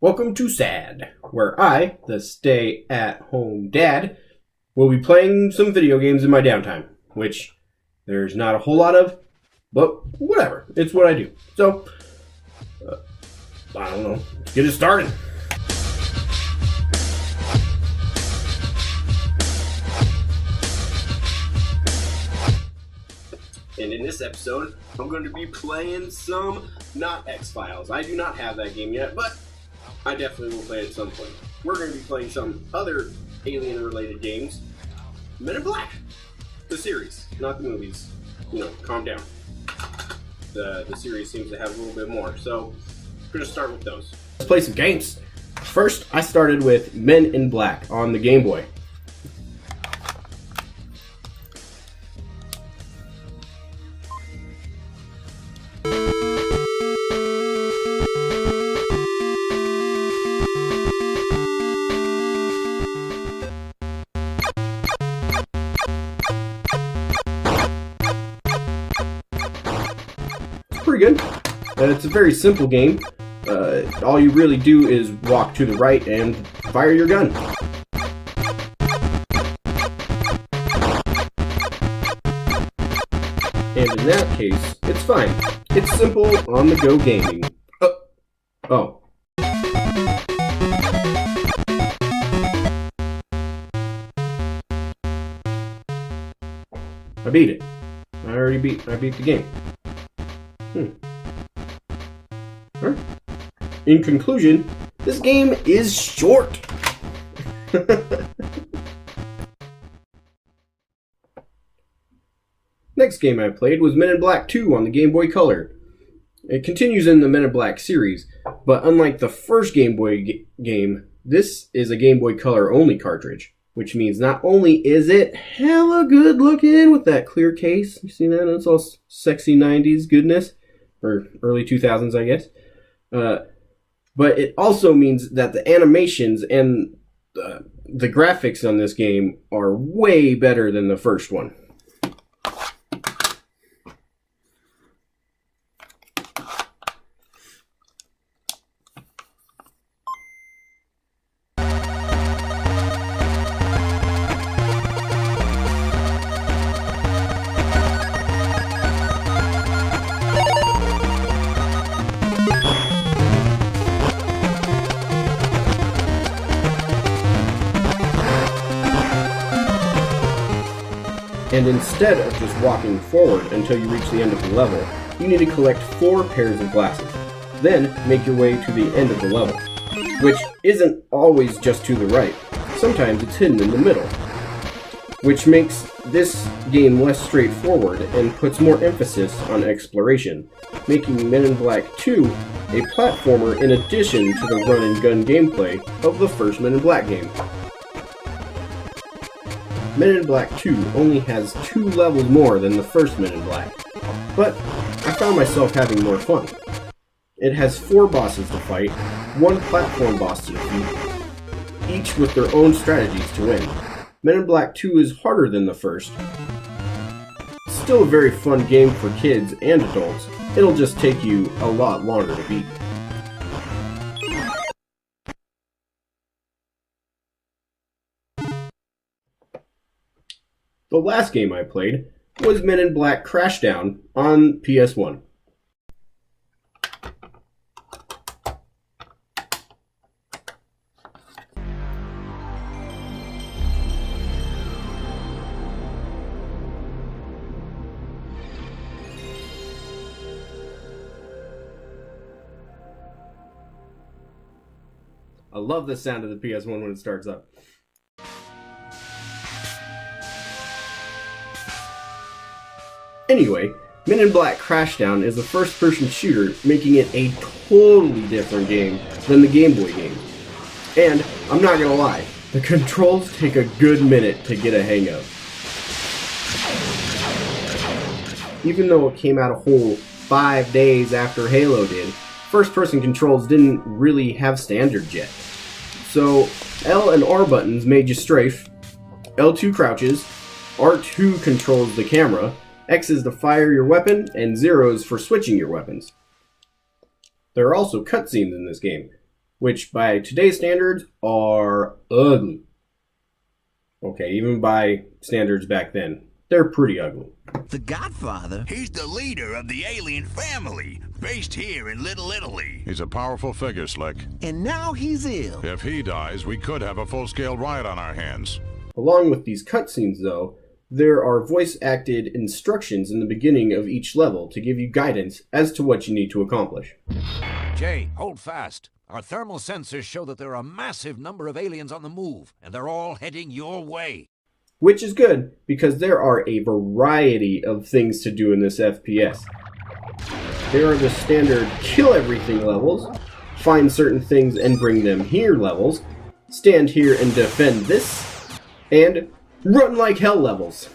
Welcome to SAD, where I, the stay-at-home dad, will be playing some video games in my downtime, which there's not a whole lot of, but whatever, it's what I do. So, I don't know, let's get it started. And in this episode, I'm going to be playing some not X-Files. I do not have that game yet, but I definitely will play it at some point. We're going to be playing some other alien-related games. Men in Black, the series, not the movies. You know, calm down. The series seems to have a little bit more, so we're going to start with those. Let's play some games. First, I started with Men in Black on the Game Boy. Pretty good. It's a very simple game. All you really do is walk to the right and fire your gun. And in that case, it's fine. It's simple on-the-go gaming. Oh. I beat it. I beat the game. In conclusion, this game is short. Next game I played was Men in Black 2 on the Game Boy Color. It continues in the Men in Black series, but unlike the first Game Boy game, this is a Game Boy Color only cartridge, which means not only is it hella good looking with that clear case, you see that? It's all sexy 90s goodness. Or early 2000s, I guess. But it also means that the animations and the graphics on this game are way better than the first one. And instead of just walking forward until you reach the end of the level, you need to collect 4 pairs of glasses. Then make your way to the end of the level, which isn't always just to the right. Sometimes it's hidden in the middle, which makes this game less straightforward and puts more emphasis on exploration, making Men in Black 2 a platformer in addition to the run and gun gameplay of the first Men in Black game. Men in Black 2 only has 2 levels more than the first Men in Black, but I found myself having more fun. It has 4 bosses to fight, 1 platform boss to defeat, each with their own strategies to win. Men in Black 2 is harder than the first. Still a very fun game for kids and adults, it'll just take you a lot longer to beat. The last game I played was Men in Black Crashdown on PS1. I love the sound of the PS1 when it starts up. Anyway, Men in Black Crashdown is a first-person shooter, making it a totally different game than the Game Boy game. And, I'm not gonna lie, the controls take a good minute to get a hang of. Even though it came out a whole 5 days after Halo did, first-person controls didn't really have standards yet. So, L and R buttons made you strafe, L2 crouches, R2 controls the camera, X is to fire your weapon, and 0 is for switching your weapons. There are also cutscenes in this game, which by today's standards are ugly. Okay, even by standards back then, they're pretty ugly. The Godfather? He's the leader of the alien family, based here in Little Italy. He's a powerful figure, Slick. And now he's ill. If he dies, we could have a full-scale riot on our hands. Along with these cutscenes, though, there are voice-acted instructions in the beginning of each level to give you guidance as to what you need to accomplish. Jay, hold fast. Our thermal sensors show that there are a massive number of aliens on the move, and they're all heading your way. Which is good, because there are a variety of things to do in this FPS. There are the standard kill everything levels, find certain things and bring them here levels, stand here and defend this, and run like hell levels.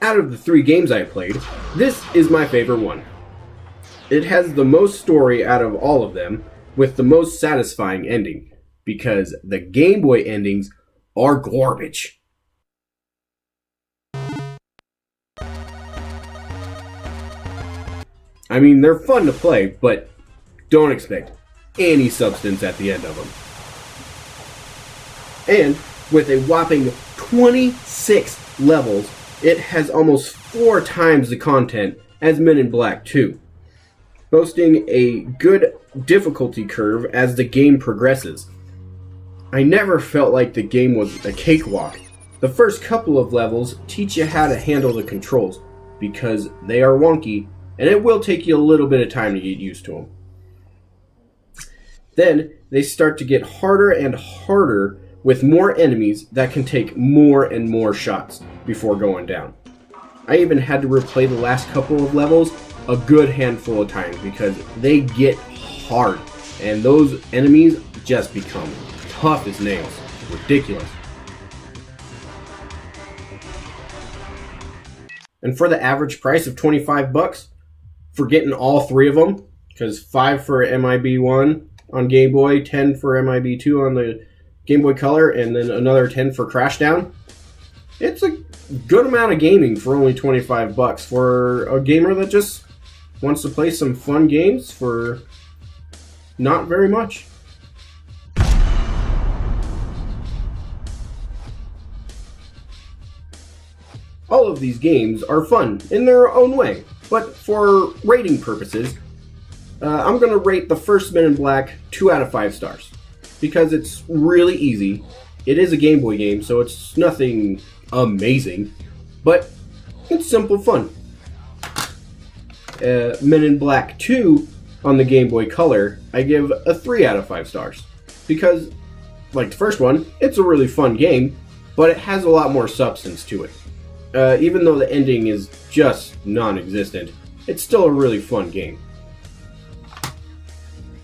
Out of the 3 games I played, this is my favorite one. It has the most story out of all of them, with the most satisfying ending, because the Game Boy endings are garbage. I mean, they're fun to play, but don't expect any substance at the end of them. And with a whopping 26 levels, it has almost 4 times the content as Men in Black 2, boasting a good difficulty curve as the game progresses. I never felt like the game was a cakewalk. The first couple of levels teach you how to handle the controls, because they are wonky, and it will take you a little bit of time to get used to them. Then, they start to get harder and harder with more enemies that can take more and more shots before going down. I even had to replay the last couple of levels a good handful of times because they get hard, and those enemies just become tough as nails. Ridiculous. And for the average price of 25 bucks, for getting all 3 of them, because 5 for MIB 1 on Game Boy, 10 for MIB 2 on the Game Boy Color, and then another 10 for Crashdown, it's a good amount of gaming for only 25 bucks for a gamer that just wants to play some fun games for not very much. All of these games are fun in their own way, but for rating purposes, I'm going to rate the first Men in Black 2 out of 5 stars, because it's really easy. It is a Game Boy game, so it's nothing amazing, but it's simple fun. Men in Black 2 on the Game Boy Color, I give a 3 out of 5 stars, because, like the first one, it's a really fun game, but it has a lot more substance to it. Even though the ending is just non-existent, it's still a really fun game.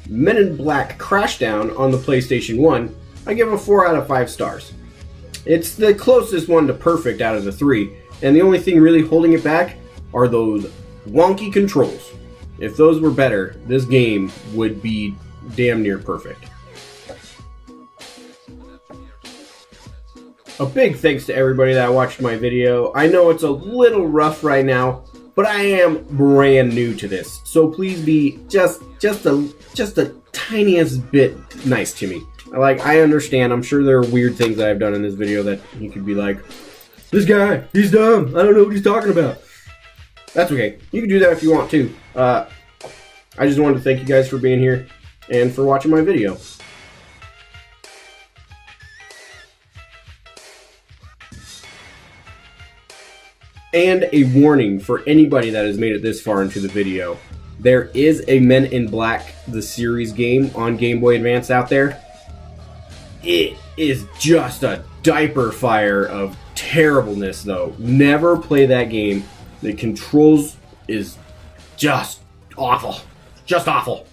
Men in Black Crashdown on the PlayStation 1, I give a 4 out of 5 stars. It's the closest one to perfect out of the 3, and the only thing really holding it back are those wonky controls. If those were better, this game would be damn near perfect. A big thanks to everybody that watched my video. I know it's a little rough right now, but I am brand new to this, so please be just the tiniest bit nice to me. I understand. I'm sure there are weird things that I've done in this video that you could be like, this guy, he's dumb. I don't know what he's talking about. That's okay. You can do that if you want to. I just wanted to thank you guys for being here and for watching my video. And a warning for anybody that has made it this far into the video. There is a Men in Black, the series game on Game Boy Advance out there. It is just a diaper fire of terribleness, though. Never play that game. The controls is just awful. Just awful.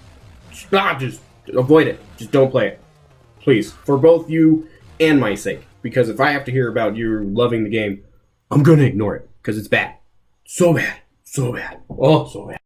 Just avoid it. Just don't play it. Please. For both you and my sake. Because if I have to hear about you loving the game, I'm gonna ignore it. Because it's bad. So bad. So bad. Oh, so bad.